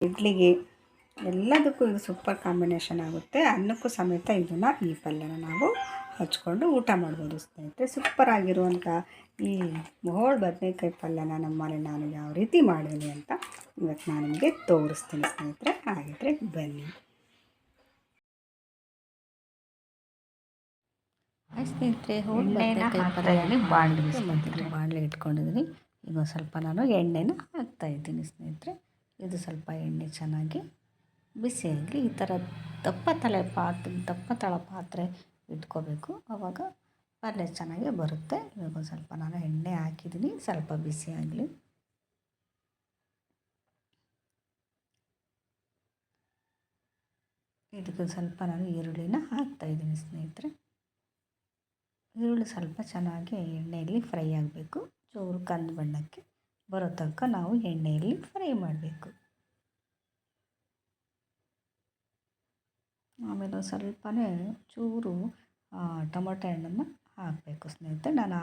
ಇಡ್ಲಿಗೆ ಎಲ್ಲದಕ್ಕೂ ಇದು ಸೂಪರ್ ಕಾಂಬಿನೇಷನ್ ಆಗುತ್ತೆ. ಅನ್ನಕ್ಕೂ ಸಮೇತ ಈ ಪಲ್ಯನ ನಾವು ಹಚ್ಕೊಂಡು ಊಟ ಮಾಡ್ಬೋದು ಸ್ನೇಹಿತರೆ. ಸೂಪರ್ ಆಗಿರುವಂಥ ಈ ಹೋಳು ಬದನೇಕಾಯಿ ಪಲ್ಯನ ನಮ್ಮನೆ ನಾನು ಯಾವ ರೀತಿ ಮಾಡಿದ್ದೀನಿ ಅಂತ ಇವತ್ತು ನಾನು ನಿಮಗೆ ತೋರಿಸ್ತೀನಿ ಸ್ನೇಹಿತರೆ. ಹಾಗಿದ್ರೆ ಬನ್ನಿ. ಸ್ನೇಹಿತರೆ, ಹೋಳು ಬದನೇಕಾಯಿ ಪಲ್ಯ ಬಾಣಲೆ ಇಟ್ಕೊಂಡಿದ್ದೀನಿ. ಈಗ ಸ್ವಲ್ಪ ನಾನು ಎಣ್ಣೆನ ಹಾಕ್ತಾಯಿದ್ದೀನಿ ಸ್ನೇಹಿತರೆ. ಇದು ಸ್ವಲ್ಪ ಎಣ್ಣೆ ಚೆನ್ನಾಗಿ ಬಿಸಿಯಾಗಲಿ. ಈ ಥರ ದಪ್ಪ ತಳ ಪಾತ್ರೆ ಇಟ್ಕೋಬೇಕು, ಆವಾಗ ಪಲ್ಯ ಚೆನ್ನಾಗಿ ಬರುತ್ತೆ. ಇವಾಗ ಸ್ವಲ್ಪ ನಾನು ಎಣ್ಣೆ ಹಾಕಿದ್ದೀನಿ, ಸ್ವಲ್ಪ ಬಿಸಿ ಆಗಲಿ. ಇದಕ್ಕೆ ಸ್ವಲ್ಪ ನಾನು ಈರುಳ್ಳಿನ ಹಾಕ್ತಾಯಿದ್ದೀನಿ ಸ್ನೇಹಿತರೆ. ಈರುಳ್ಳಿ ಸ್ವಲ್ಪ ಚೆನ್ನಾಗಿ ಎಣ್ಣೆಯಲ್ಲಿ ಫ್ರೈ ಆಗಬೇಕು. ಚೂರು ಕಂದು ಬಣ್ಣಕ್ಕೆ ಬರೋ ತನಕ ನಾವು ಎಣ್ಣೆಯಲ್ಲಿ ಫ್ರೈ ಮಾಡಬೇಕು. ಆಮೇಲೆ ಸ್ವಲ್ಪನೇ ಚೂರು ಟೊಮೊಟೊ ಹಣ್ಣನ್ನು ಹಾಕಬೇಕು ಸ್ನೇಹಿತರೆ. ನಾನು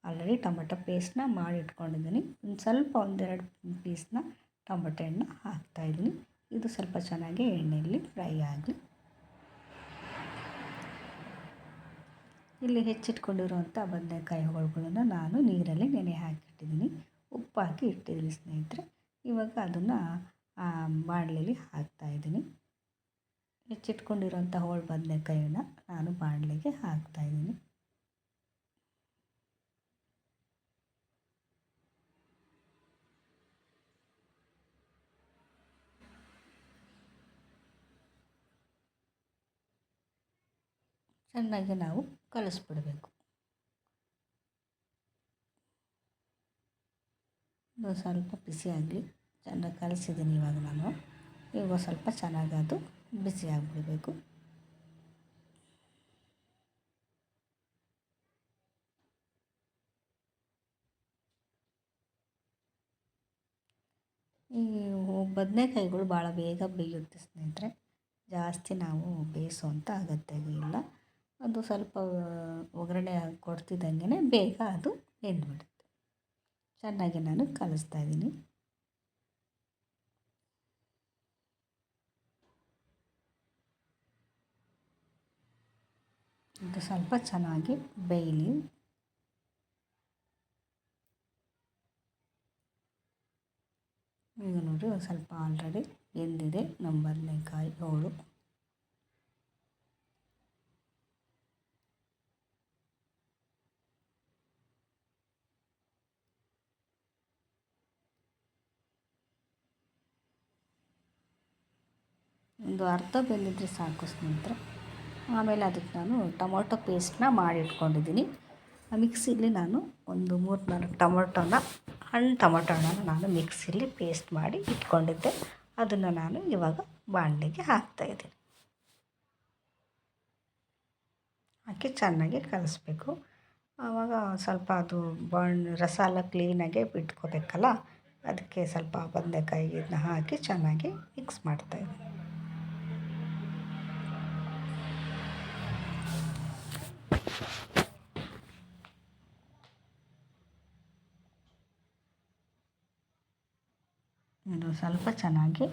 ಆಲ್ರೆಡಿ ಟೊಮೊಟೊ ಪೇಸ್ಟ್ನ ಮಾಡಿ ಇಟ್ಕೊಂಡಿದ್ದೀನಿ. ಒಂದೆರಡು ಪೀಸ್ನ ಟೊಮೊಟೊ ಹಣ್ಣು ಹಾಕ್ತಾಯಿದ್ದೀನಿ. ಇದು ಸ್ವಲ್ಪ ಚೆನ್ನಾಗಿ ಎಣ್ಣೆಯಲ್ಲಿ ಫ್ರೈ ಆಗಲಿ. ಇಲ್ಲಿ ಹೆಚ್ಚಿಟ್ಕೊಂಡಿರುವಂಥ ಬದನೇಕಾಯಿ ಹೋಳುಗಳನ್ನು ನಾನು ನೀರಲ್ಲಿ ನೆನೆ ಹಾಕಿಟ್ಟಿದ್ದೀನಿ, ಉಪ್ಪು ಹಾಕಿ ಇಟ್ಟಿದ್ದೀನಿ ಸ್ನೇಹಿತರೆ. ಇವಾಗ ಅದನ್ನು ಬಾಣಲೆಯಲ್ಲಿ ಹಾಕ್ತಾಯಿದ್ದೀನಿ. ಹೆಚ್ಚಿಟ್ಕೊಂಡಿರೋಂಥ ಹೋಳು ಬದನೇಕಾಯಿನ ನಾನು ಬಾಣಲೆಗೆ ಹಾಕ್ತಾಯಿದ್ದೀನಿ. ಚೆನ್ನಾಗಿ ನಾವು ಕಲಿಸ್ಬಿಡಬೇಕು. ಇದು ಸ್ವಲ್ಪ ಬಿಸಿ ಆಗಲಿ. ಚೆನ್ನಾಗಿ ಕಲಿಸಿದ್ದೀನಿ ಇವಾಗ ನಾನು. ಇವಾಗ ಸ್ವಲ್ಪ ಚೆನ್ನಾಗಿ ಅದು ಬಿಸಿ ಆಗಿಬಿಡಬೇಕು. ಈ ಬದನೇಕಾಯಿಗಳು ಭಾಳ ಬೇಗ ಬೇಯುತ್ತೆ ಸ್ನೇಹಿತರೆ. ಜಾಸ್ತಿ ನಾವು ಬೇಯಿಸುವಂಥ ಅಗತ್ಯ ಇಲ್ಲ. ಅದು ಸ್ವಲ್ಪ ಒಗ್ಗರಣೆ ಕೊಡ್ತಿದ್ದಂಗೆ ಬೇಗ ಅದು ಬೆಂದ್ಬಿಡುತ್ತೆ. ಚೆನ್ನಾಗಿ ನಾನು ಕಲಿಸ್ತಾಯಿದ್ದೀನಿ. ಇದು ಸ್ವಲ್ಪ ಚೆನ್ನಾಗಿ ಬೇಯಲಿ. ಈಗ ನೋಡಿ ಒಂದು ಸ್ವಲ್ಪ ಆಲ್ರೆಡಿ ಬೆಂದಿದೆ ನಮ್ಮ ಬದನೇಕಾಯಿ ಹೋಳು. ಒಂದು ಅರ್ಧ ಬೆಂದಿದ್ರೆ ಸಾಕು ಸ್ನೇಹಿತರೆ. ಆಮೇಲೆ ಅದಕ್ಕೆ ನಾನು ಟೊಮೊಟೊ ಪೇಸ್ಟ್ನ ಮಾಡಿ ಇಟ್ಕೊಂಡಿದ್ದೀನಿ. ಮಿಕ್ಸಿಲಿ ನಾನು ಒಂದು 3-4 ಟೊಮೊಟೊನ ನಾನು ಮಿಕ್ಸಿಲಿ ಪೇಸ್ಟ್ ಮಾಡಿ ಇಟ್ಕೊಂಡಿದ್ದೆ. ಅದನ್ನು ನಾನು ಇವಾಗ ಬಾಣಲೆಗೆ ಹಾಕ್ತಾಯಿದ್ದೀನಿ. ಹಾಕಿ ಚೆನ್ನಾಗಿ ಕಲಿಸ್ಬೇಕು. ಆವಾಗ ಸ್ವಲ್ಪ ಅದು ರಸ ಎಲ್ಲ ಕ್ಲೀನಾಗೆ ಬಿಟ್ಕೋಬೇಕಲ್ಲ, ಅದಕ್ಕೆ ಸ್ವಲ್ಪ ಬದನೇಕಾಯಿ ಇದನ್ನ ಹಾಕಿ ಚೆನ್ನಾಗಿ ಮಿಕ್ಸ್ ಮಾಡ್ತಾಯಿದ್ದೀನಿ. ಇದು ಸ್ವಲ್ಪ ಚೆನ್ನಾಗಿ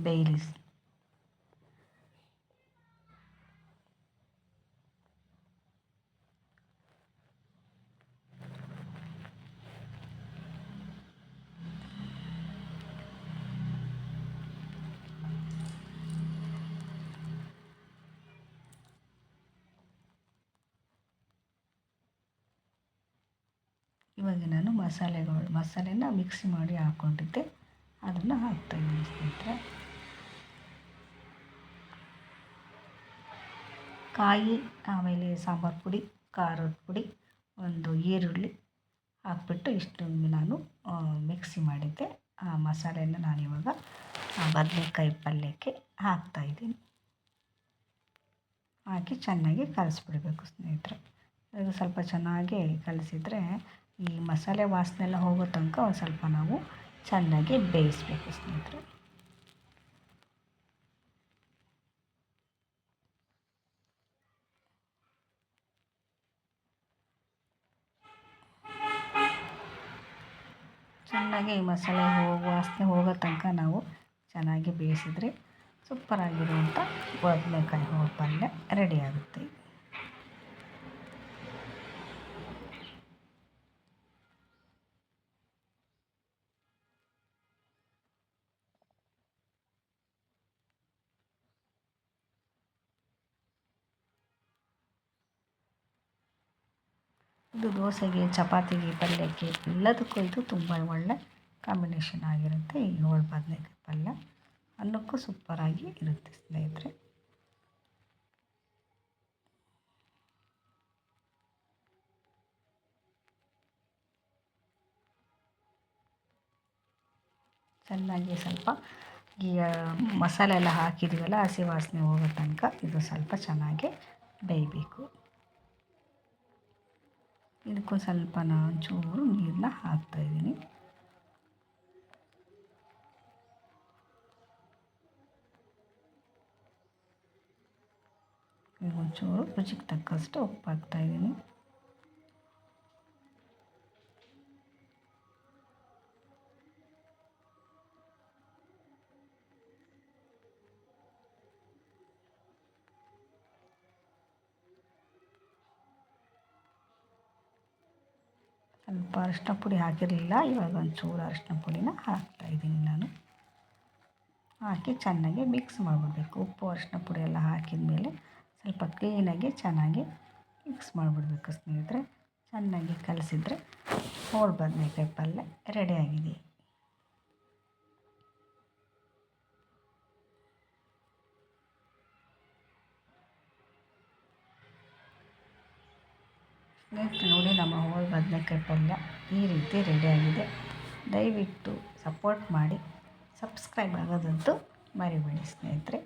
ಬೇಯಲಿ. ಇವಾಗ ನಾನು ಮಸಾಲೆನ ಮಿಕ್ಸಿ ಮಾಡಿ ಹಾಕ್ಕೊಂಡಿದ್ದೆ, ಅದನ್ನು ಹಾಕ್ತಾಯಿದ್ದೀನಿ ಸ್ನೇಹಿತರೆ. ಕಾಯಿ, ಆಮೇಲೆ ಸಾಂಬಾರು ಪುಡಿ, ಖಾರದ ಪುಡಿ, ಒಂದು ಈರುಳ್ಳಿ ಹಾಕ್ಬಿಟ್ಟು ಇಷ್ಟು ನಾನು ಮಿಕ್ಸಿ ಮಾಡಿದ್ದೆ. ಆ ಮಸಾಲೆನ ನಾನಿವಾಗ ಬದನೇಕಾಯಿ ಪಲ್ಯಕ್ಕೆ ಹಾಕ್ತಾಯಿದ್ದೀನಿ. ಹಾಕಿ ಚೆನ್ನಾಗಿ ಕಲಿಸ್ಬಿಡಬೇಕು ಸ್ನೇಹಿತರೆ. ಇದು ಸ್ವಲ್ಪ ಚೆನ್ನಾಗಿ ಕಲಿಸಿದರೆ ಈ ಮಸಾಲೆ ವಾಸನೆ ಎಲ್ಲ ಹೋಗೋ ತನಕ ಒಂದು ಸ್ವಲ್ಪ ನಾವು ಚೆನ್ನಾಗಿ ಬೇಯಿಸಬೇಕು ಸ್ನೇಹಿತರೆ. ಚೆನ್ನಾಗಿ ಈ ಮಸಾಲೆ ವಾಸನೆ ಹೋಗೋ ತನಕ ನಾವು ಚೆನ್ನಾಗಿ ಬೇಯಿಸಿದ್ರೆ ಸೂಪರಾಗಿರುವಂಥ ಬದನೆಕಾಯಿ ಹೋಳು ಪಲ್ಯ ರೆಡಿ ಆಗುತ್ತೆ. ಇದು ದೋಸೆಗೆ, ಚಪಾತಿಗೆ, ಪಲ್ಯಕ್ಕೆ ಎಲ್ಲದಕ್ಕೂ ಇದು ತುಂಬ ಒಳ್ಳೆ ಕಾಂಬಿನೇಷನ್ ಆಗಿರುತ್ತೆ. ಈ ಹೋಳು ಬದನೆಕಾಯಿ ಪಲ್ಯ ಅನ್ನಕ್ಕೂ ಸೂಪರಾಗಿ ಇರುತ್ತೆ ಸ್ನೇಹಿತರೆ. ಚೆನ್ನಾಗಿ ಸ್ವಲ್ಪ ಈ ಮಸಾಲೆ ಎಲ್ಲ ಹಾಕಿದ್ದೀವಲ್ಲ, ಹಸಿ ವಾಸನೆ ಹೋಗೋ ತನಕ ಇದು ಸ್ವಲ್ಪ ಚೆನ್ನಾಗಿ ಬೇಯಬೇಕು. ಇದಕ್ಕೂ ಸ್ವಲ್ಪ ನಾನು ಒಂಚೂರು ನೀರನ್ನ ಹಾಕ್ತಾಯಿದ್ದೀನಿ. ಈಗ ಒಂಚೂರು ರುಚಿಗೆ ತಕ್ಕಷ್ಟು ಉಪ್ಪು ಹಾಕ್ತಾಯಿದ್ದೀನಿ. ಸ್ವಲ್ಪ ಅರಿಶಿನ ಪುಡಿ ಹಾಕಿರಲಿಲ್ಲ, ಇವಾಗ ಒಂಚೂರು ಅರಿಶಿನ ಪುಡಿನ ಹಾಕ್ತಾಯಿದ್ದೀನಿ ನಾನು. ಹಾಕಿ ಚೆನ್ನಾಗಿ ಮಿಕ್ಸ್ ಮಾಡಿಬಿಡ್ಬೇಕು. ಉಪ್ಪು ಅರಿಶಿನ ಪುಡಿ ಎಲ್ಲ ಹಾಕಿದ ಮೇಲೆ ಸ್ವಲ್ಪ ಕ್ಲೀನಾಗಿ ಚೆನ್ನಾಗಿ ಮಿಕ್ಸ್ ಮಾಡಿಬಿಡ್ಬೇಕು ಸ್ನೇಹಿತರೆ. ಚೆನ್ನಾಗಿ ಕಲಸಿದ್ರೆ ಹೋಳು ಬದನೆಕಾಯಿ ಪಲ್ಯ ರೆಡಿಯಾಗಿದೆ. ಸ್ನೇಹಿತರೆ ನೋಡಿ, ನಮ್ಮ ಹೋಳು ಬದನೆಕಾಯಿ ಪಲ್ಯ ಈ ರೀತಿ ರೆಡಿಯಾಗಿದೆ. ದಯವಿಟ್ಟು ಸಪೋರ್ಟ್ ಮಾಡಿ, ಸಬ್ಸ್ಕ್ರೈಬ್ ಆಗೋದಂತೂ ಮರಿಬೇಡಿ ಸ್ನೇಹಿತರೆ.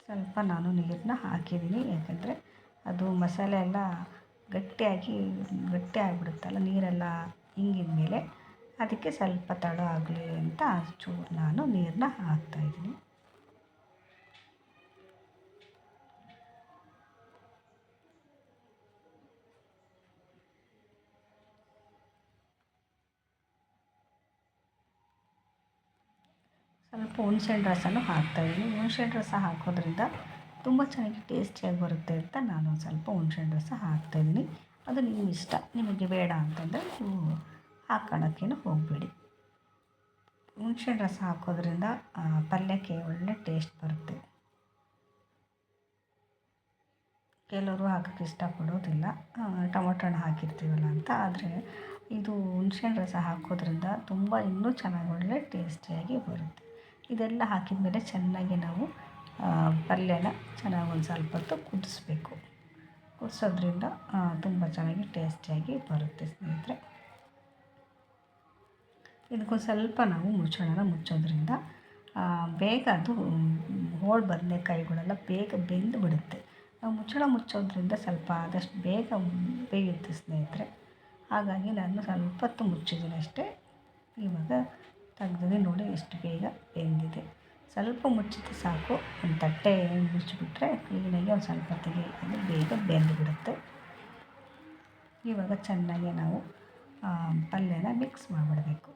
ಸ್ವಲ್ಪ ನಾನು ನೀರನ್ನ ಹಾಕಿದ್ದೀನಿ, ಯಾಕಂದರೆ ಅದು ಮಸಾಲೆ ಎಲ್ಲ ಗಟ್ಟಿ ಆಗಿಬಿಡುತ್ತಲ್ಲ ನೀರೆಲ್ಲ ಇಂಗಿದ ಮೇಲೆ, ಅದಕ್ಕೆ ಸ್ವಲ್ಪ ತಡ ಆಗಲಿ ಅಂತ ಚೂರು ನಾನು ನೀರನ್ನ ಹಾಕ್ತಾಯಿದ್ದೀನಿ. ಸ್ವಲ್ಪ ಹುಣ್ಸೆಹಣ್ಣು ರಸನೂ ಹಾಕ್ತಾಯಿದ್ದೀನಿ. ಹುಣ್ಸೆಹಣ್ಣು ರಸ ಹಾಕೋದ್ರಿಂದ ತುಂಬ ಚೆನ್ನಾಗಿ ಟೇಸ್ಟಿಯಾಗಿ ಬರುತ್ತೆ ಅಂತ ನಾನು ಸ್ವಲ್ಪ ಹುಣ್ಸೆಹಣ್ಣು ರಸ ಹಾಕ್ತಾಯಿದ್ದೀನಿ. ಅದು ನಿಮ್ಮ ಇಷ್ಟ. ನಿಮಗೆ ಬೇಡ ಅಂತಂದರೆ ನೀವು ಹಾಕ್ಕೊಳ್ಳೋಕ್ಕೇನು ಹೋಗಬೇಡಿ. ಹುಣ್ಸೆಹಣ್ಣು ರಸ ಹಾಕೋದ್ರಿಂದ ಪಲ್ಯಕ್ಕೆ ಒಳ್ಳೆ ಟೇಸ್ಟ್ ಬರುತ್ತೆ. ಕೆಲವರು ಹಾಕೋಕ್ಕೆ ಇಷ್ಟಪಡೋದಿಲ್ಲ, ಟೊಮೊಟೊ ಹಣ್ಣು ಹಾಕಿರ್ತೀವಲ್ಲ ಅಂತ. ಆದರೆ ಇದು ಹುಣ್ಸೆಹಣ್ಣು ರಸ ಹಾಕೋದ್ರಿಂದ ತುಂಬ ಇನ್ನೂ ಚೆನ್ನಾಗಿ ಒಳ್ಳೆ ಟೇಸ್ಟಿಯಾಗಿ ಬರುತ್ತೆ. ಇದೆಲ್ಲ ಹಾಕಿದ ಮೇಲೆ ಚೆನ್ನಾಗಿ ನಾವು ಪಲ್ಯನ ಚೆನ್ನಾಗಿ ಒಂದು ಸ್ವಲ್ಪ ಹೊತ್ತು ಕುದಿಸ್ಬೇಕು. ಕುದಿಸೋದ್ರಿಂದ ತುಂಬ ಚೆನ್ನಾಗಿ ಟೇಸ್ಟಿಯಾಗಿ ಬರುತ್ತೆ ಸ್ನೇಹಿತರೆ. ಇದಕ್ಕೊಂದು ಸ್ವಲ್ಪ ನಾವು ಮುಚ್ಚಳನ ಮುಚ್ಚೋದ್ರಿಂದ ಬೇಗ ಅದು ಹೋಳು ಬದನೆಕಾಯಿಗಳೆಲ್ಲ ಬೇಗ ಬೆಂದು ಬಿಡುತ್ತೆ. ನಾವು ಮುಚ್ಚಳ ಮುಚ್ಚೋದ್ರಿಂದ ಸ್ವಲ್ಪ ಆದಷ್ಟು ಬೇಗ ಬೇಯುತ್ತೆ ಸ್ನೇಹಿತರೆ. ಹಾಗಾಗಿ ನಾನು ಸ್ವಲ್ಪ ಹೊತ್ತು ಮುಚ್ಚಿದ್ದೀನಿ ಅಷ್ಟೇ. ಇವಾಗ ತೆಗ್ದಿದ್ದೀನಿ ನೋಡಿ, ಎಷ್ಟು ಬೇಗ ಬೆಂದಿದೆ. ಸ್ವಲ್ಪ ಮುಚ್ಚಿದ್ರೆ ಸಾಕು. ಒಂದು ತಟ್ಟೆ ಮುಚ್ಚಿಬಿಟ್ರೆ ಕ್ಲೀನಾಗಿ ಒಂದು ಸ್ವಲ್ಪ ಹೊತ್ತಿಗೆ ಅದು ಬೇಗ ಬೆಂದು ಬಿಡುತ್ತೆ. ಇವಾಗ ಚೆನ್ನಾಗಿ ನಾವು ಪಲ್ಯನ ಮಿಕ್ಸ್ ಮಾಡಿಬಿಡಬೇಕು.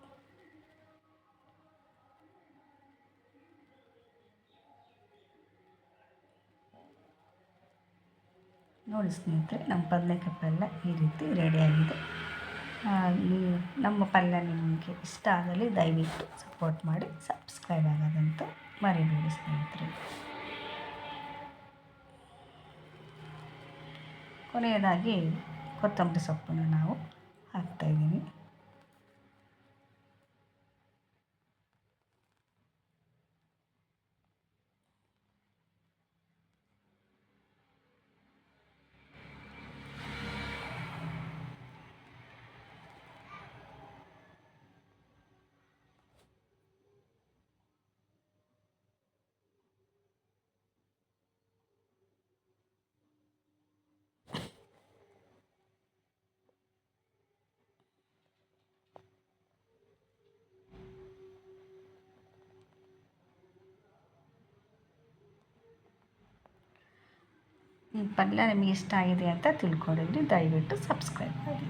ನೋಡಿ ಸ್ನೇಹಿತರೆ, ನಮ್ಮ ಬದನೆಕಾಯಿ ಪಲ್ಯ ಈ ರೀತಿ ರೆಡಿಯಾಗಿದೆ. ನಮ್ಮ ಪಲ್ಯ ನಿಮಗೆ ಇಷ್ಟ ಆಗಲಿ ದಯವಿಟ್ಟು ಸಪೋರ್ಟ್ ಮಾಡಿ, ಸಬ್ಸ್ಕ್ರೈಬ್ ಆಗೋದಂತೂ ಮರಿಬೇಡಿ ಸ್ನೇಹಿತರೆ. ಕೊನೆಯದಾಗಿ ಕೊತ್ತಂಬರಿ ಸೊಪ್ಪನ್ನು ನಾವು ಹಾಕ್ತಾಯಿದ್ದೀನಿ. ಈ ಪಲ್ಯ ನಿಮಗೆ ಇಷ್ಟ ಆಗಿದೆ ಅಂತ ತಿಳ್ಕೊಂಡಿದ್ರಿ, ದಯವಿಟ್ಟು ಸಬ್ಸ್ಕ್ರೈಬ್ ಮಾಡಿ.